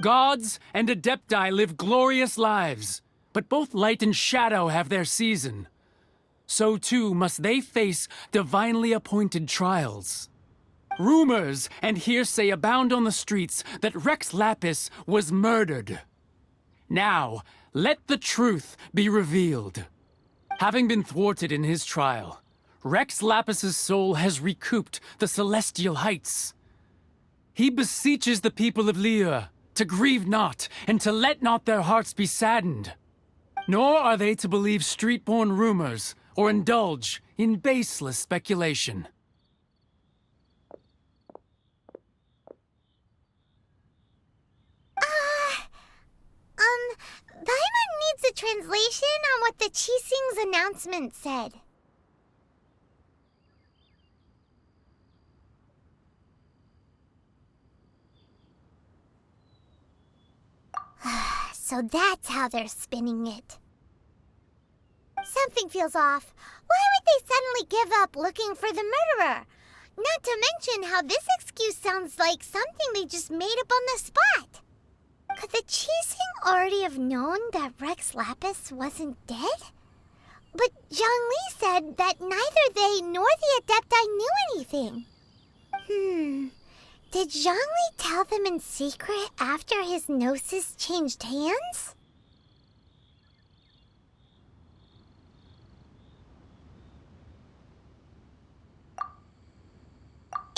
Gods and Adepti live glorious lives, but both light and shadow have their season. So too must they face divinely appointed trials. Rumors and hearsay abound on the streets that Rex Lapis was murdered. Now, let the truth be revealed. Having been thwarted in his trial, Rex Lapis's soul has recouped the celestial heights. He beseeches the people of Liyue to grieve not and to let not their hearts be saddened. Nor are they to believe street-born rumors or indulge in baseless speculation. Paimon needs a translation on what the Qixing's announcement said. So that's how they're spinning it. Something feels off. Why would they suddenly give up looking for the murderer? Not to mention how this excuse sounds like something they just made up on the spot. Could the Qixing already have known that Rex Lapis wasn't dead? But Zhongli said that neither they nor the Adepti knew anything. Did Zhongli tell them in secret after his gnosis changed hands?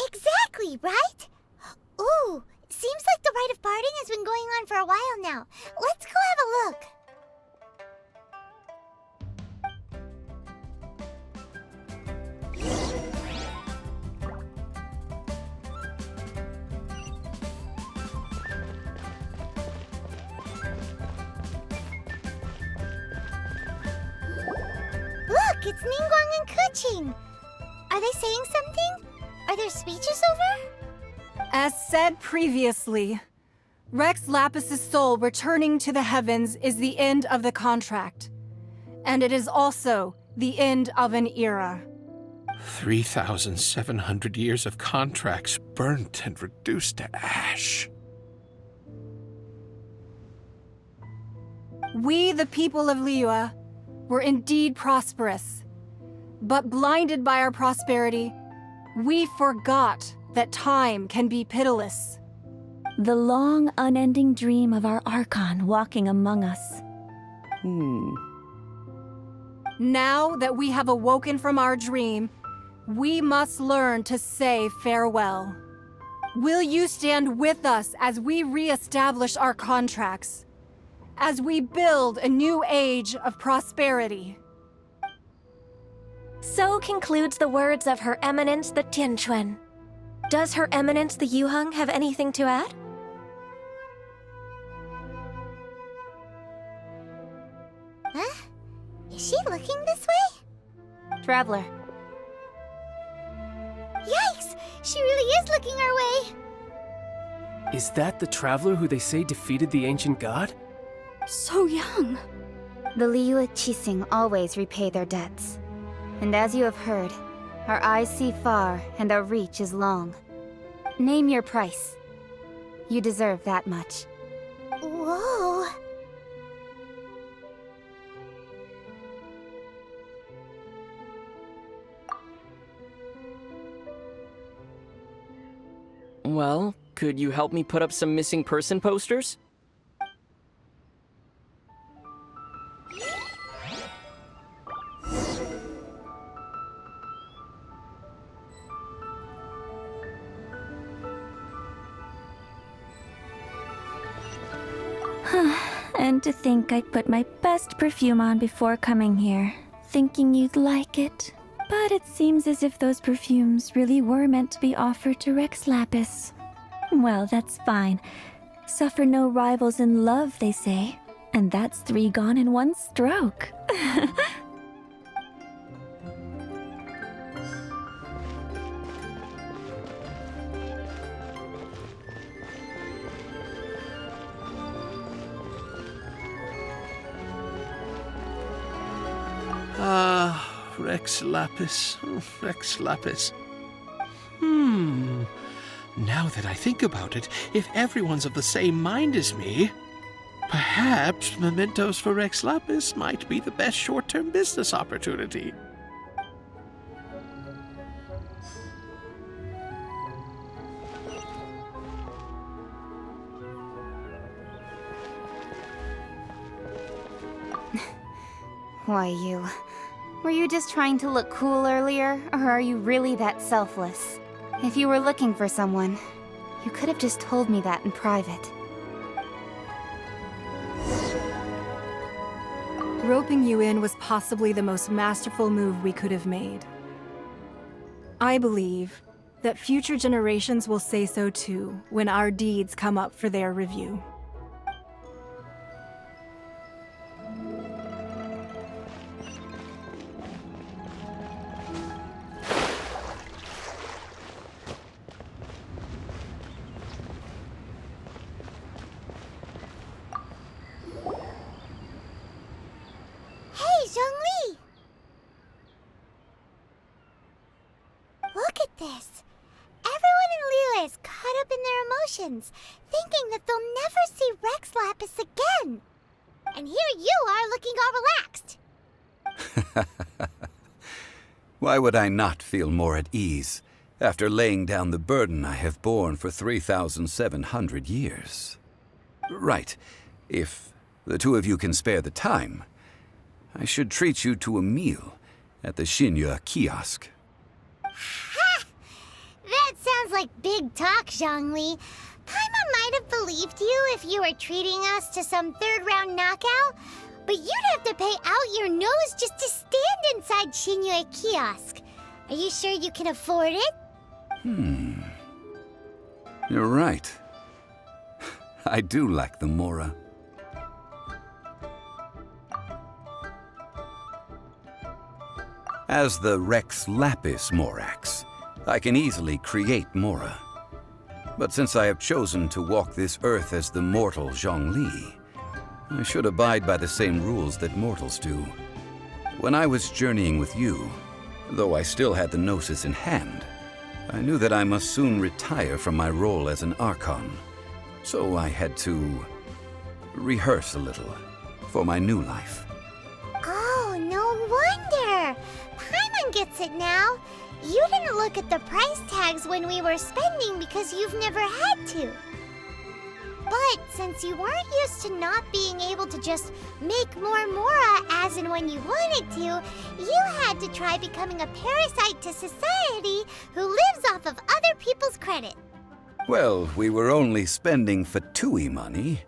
Exactly, right? Ooh, seems like the rite of parting has been going on for a while now. Let's go have a look. Look, it's Ningguang and Keqing. Are they saying something? Are their speeches over? As said previously, Rex Lapis's soul returning to the heavens is the end of the contract. And it is also the end of an era. 3,700 years of contracts burnt and reduced to ash. We, the people of Liyue, were indeed prosperous. But blinded by our prosperity, we forgot that time can be pitiless. The long, unending dream of our Archon walking among us. Now that we have awoken from our dream, we must learn to say farewell. Will you stand with us as we re-establish our contracts? As we build a new age of prosperity? So concludes the words of Her Eminence the Tianquan. Does Her Eminence the Yuheng have anything to add? Huh? Is she looking this way? Traveler. Yikes! She really is looking our way! Is that the traveler who they say defeated the ancient god? So young. The Liyue Qixing always repay their debts. And as you have heard, our eyes see far and our reach is long. Name your price. You deserve that much. Whoa! Well, could you help me put up some missing person posters? And to think I'd put my best perfume on before coming here, thinking you'd like it. But it seems as if those perfumes really were meant to be offered to Rex Lapis. Well, that's fine. Suffer no rivals in love, they say. And that's 3 gone in 1 stroke. Rex Lapis. Rex Lapis. Now that I think about it, if everyone's of the same mind as me, perhaps mementos for Rex Lapis might be the best short-term business opportunity. Why, were you just trying to look cool earlier, or are you really that selfless? If you were looking for someone, you could have just told me that in private. Roping you in was possibly the most masterful move we could have made. I believe that future generations will say so too when our deeds come up for their review. Hey, Zhongli! Look at this. Everyone in Liyue is caught up in their emotions, thinking that they'll never see Rex Lapis again. And here you are looking all relaxed. Why would I not feel more at ease after laying down the burden I have borne for 3,700 years? Right. If the two of you can spare the time, I should treat you to a meal at the Xinyue kiosk. Ha! That sounds like big talk, Zhongli. Paimon might have believed you if you were treating us to some third-round knockout, but you'd have to pay out your nose just to stand inside Xinyue kiosk. Are you sure you can afford it? You're right. I do lack the Mora. As the Rex Lapis Morax, I can easily create Mora. But since I have chosen to walk this earth as the mortal Zhongli, I should abide by the same rules that mortals do. When I was journeying with you, though I still had the Gnosis in hand, I knew that I must soon retire from my role as an Archon. So I had to rehearse a little for my new life. Oh, no wonder! Paimon gets it now. You didn't look at the price tags when we were spending because you've never had to. But since you weren't used to not being able to just make more Mora as and when you wanted to, you had to try becoming a parasite to society who lives off of other people's credit. Well, we were only spending Fatui money.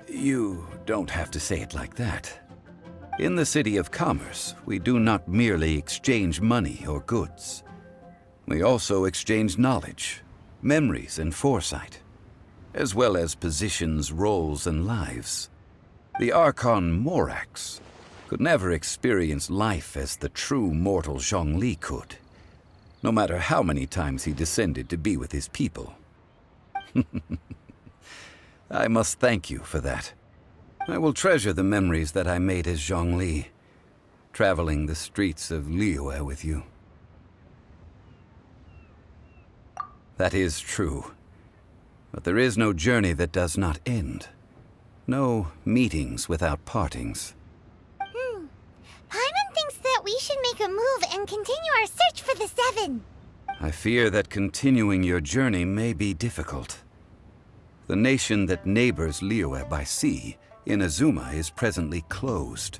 You don't have to say it like that. In the City of Commerce, we do not merely exchange money or goods. We also exchange knowledge, memories, and foresight, as well as positions, roles, and lives. The Archon Morax could never experience life as the true mortal Zhongli could, no matter how many times he descended to be with his people. I must thank you for that. I will treasure the memories that I made as Zhongli, traveling the streets of Liyue with you. That is true. But there is no journey that does not end. No meetings without partings. Paimon thinks that we should make a move and continue our search for the Seven. I fear that continuing your journey may be difficult. The nation that neighbors Liyue by sea, Inazuma, is presently closed.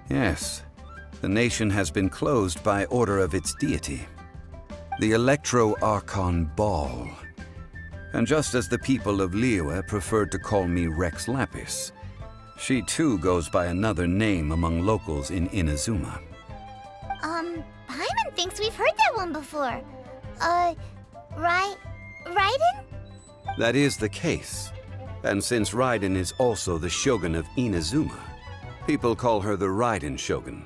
Yes, the nation has been closed by order of its deity, the Electro-Archon Ball. And just as the people of Liyue preferred to call me Rex Lapis, she too goes by another name among locals in Inazuma. Paimon thinks we've heard that one before. Raiden? That is the case. And since Raiden is also the Shogun of Inazuma, people call her the Raiden Shogun.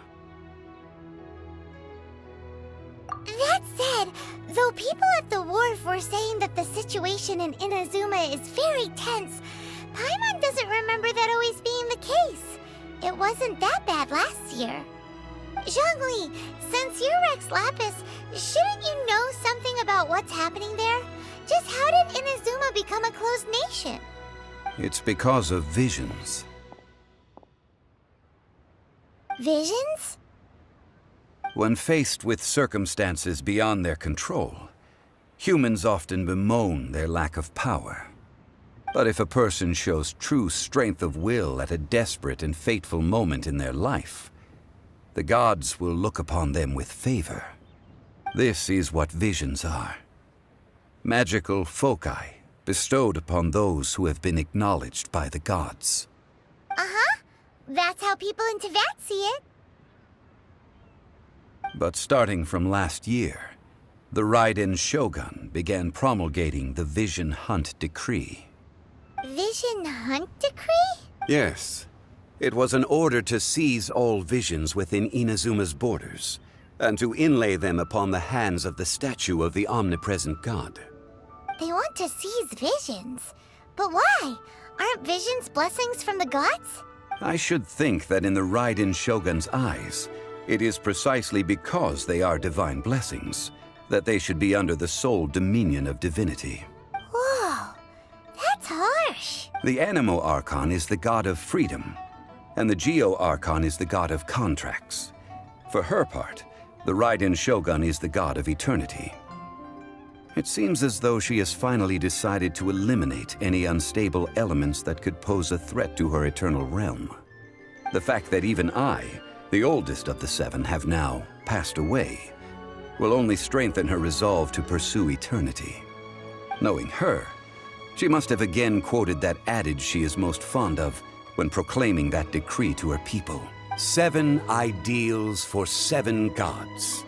That said, though people at the wharf were saying that the situation in Inazuma is very tense, Paimon doesn't remember that always being the case. It wasn't that bad last year. Zhongli, since you're Rex Lapis, shouldn't you know something about what's happening there? Just how did Inazuma become a closed nation? It's because of visions. Visions? When faced with circumstances beyond their control, humans often bemoan their lack of power. But if a person shows true strength of will at a desperate and fateful moment in their life, the gods will look upon them with favor. This is what visions are. Magical foci bestowed upon those who have been acknowledged by the gods. Uh-huh. That's how people in Teyvat see it. But starting from last year, the Raiden Shogun began promulgating the Vision Hunt Decree. Vision Hunt Decree? Yes. It was an order to seize all visions within Inazuma's borders, and to inlay them upon the hands of the statue of the omnipresent god. They want to seize visions. But why? Aren't visions blessings from the gods? I should think that in the Raiden Shogun's eyes, it is precisely because they are divine blessings that they should be under the sole dominion of divinity. Whoa, that's harsh. The Anemo Archon is the god of freedom, and the Geo Archon is the god of contracts. For her part, the Raiden Shogun is the god of eternity. It seems as though she has finally decided to eliminate any unstable elements that could pose a threat to her eternal realm. The fact that even I, the oldest of the seven, have now passed away, will only strengthen her resolve to pursue eternity. Knowing her, she must have again quoted that adage she is most fond of when proclaiming that decree to her people. 7 ideals for 7 gods.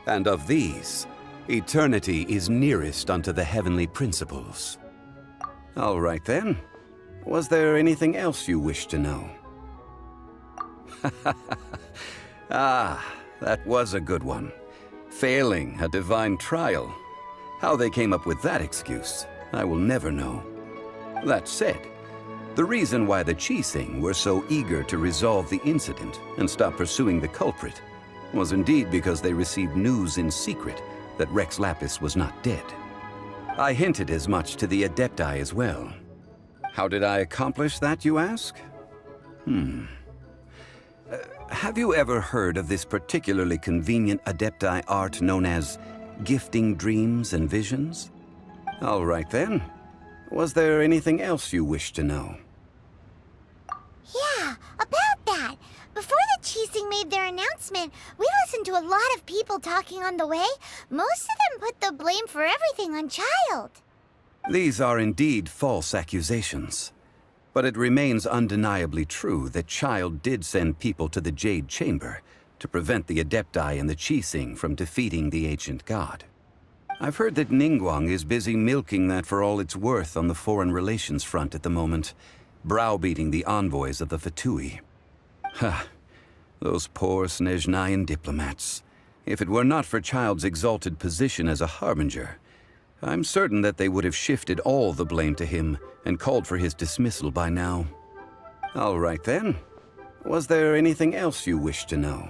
And of these, eternity is nearest unto the heavenly principles. All right then. Was there anything else you wish to know? Ah, that was a good one. Failing a divine trial. How they came up with that excuse, I will never know. That said, the reason why the Qixing were so eager to resolve the incident and stop pursuing the culprit was indeed because they received news in secret that Rex Lapis was not dead. I hinted as much to the Adepti as well. How did I accomplish that, you ask? Have you ever heard of this particularly convenient Adepti art known as gifting dreams and visions? All right then. Was there anything else you wish to know? Yeah, about that. Before the Qixing made their announcement, we listened to a lot of people talking on the way. Most of them put the blame for everything on Childe. These are indeed false accusations. But it remains undeniably true that Childe did send people to the Jade Chamber to prevent the Adepti and the Qixing from defeating the ancient god. I've heard that Ningguang is busy milking that for all it's worth on the foreign relations front at the moment, browbeating the envoys of the Fatui. Ha! Those poor Snezhnayan diplomats. If it were not for Childe's exalted position as a harbinger, I'm certain that they would have shifted all the blame to him and called for his dismissal by now. All right then. Was there anything else you wish to know?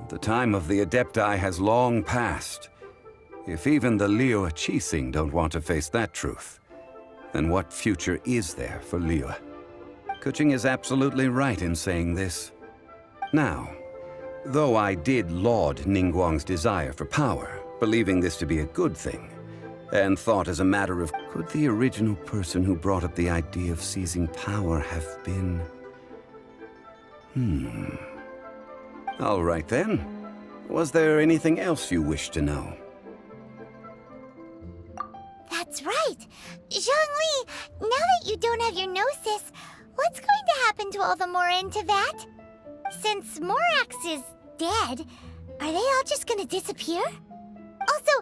The time of the Adepti has long passed. If even the Liyue Qixing don't want to face that truth, then what future is there for Liyue? Keqing is absolutely right in saying this. Now, though I did laud Ningguang's desire for power, believing this to be a good thing, and thought as a matter of, could the original person who brought up the idea of seizing power have been... All right then. Was there anything else you wish to know? That's right. Zhongli, now that you don't have your Gnosis, what's going to happen to all the Mora in Teyvat? Since Morax is dead, are they all just gonna disappear? Also,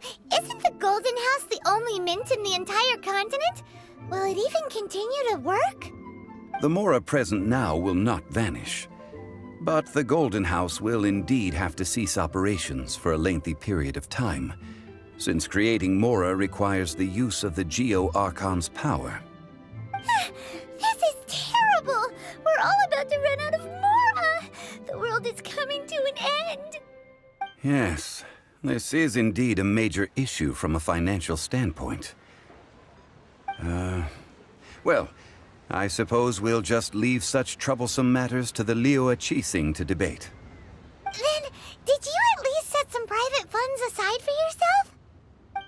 isn't the Golden House the only mint in the entire continent? Will it even continue to work? The Mora present now will not vanish. But the Golden House will indeed have to cease operations for a lengthy period of time, since creating Mora requires the use of the Geo Archon's power. This is terrible! We're all about to run out of Mora! The world is coming to an end! Yes, this is indeed a major issue from a financial standpoint. Well, I suppose we'll just leave such troublesome matters to the Liyue Qixing to debate. Then, did you at least set some private funds aside for yourself?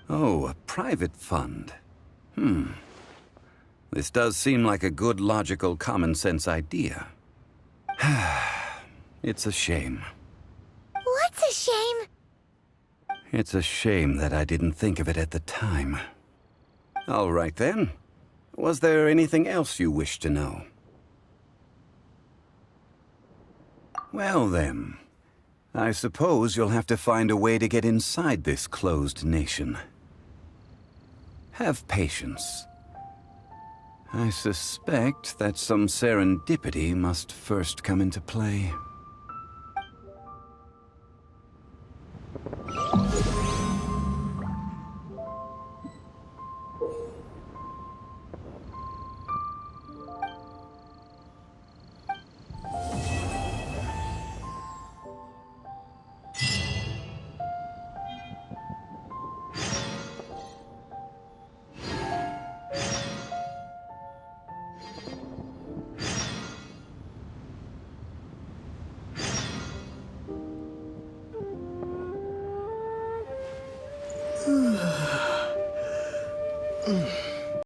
Oh, a private fund. This does seem like a good, logical, common-sense idea. It's a shame. What's a shame? It's a shame that I didn't think of it at the time. All right, then. Was there anything else you wish to know? Well, then. I suppose you'll have to find a way to get inside this closed nation. Have patience. I suspect that some serendipity must first come into play. Mm.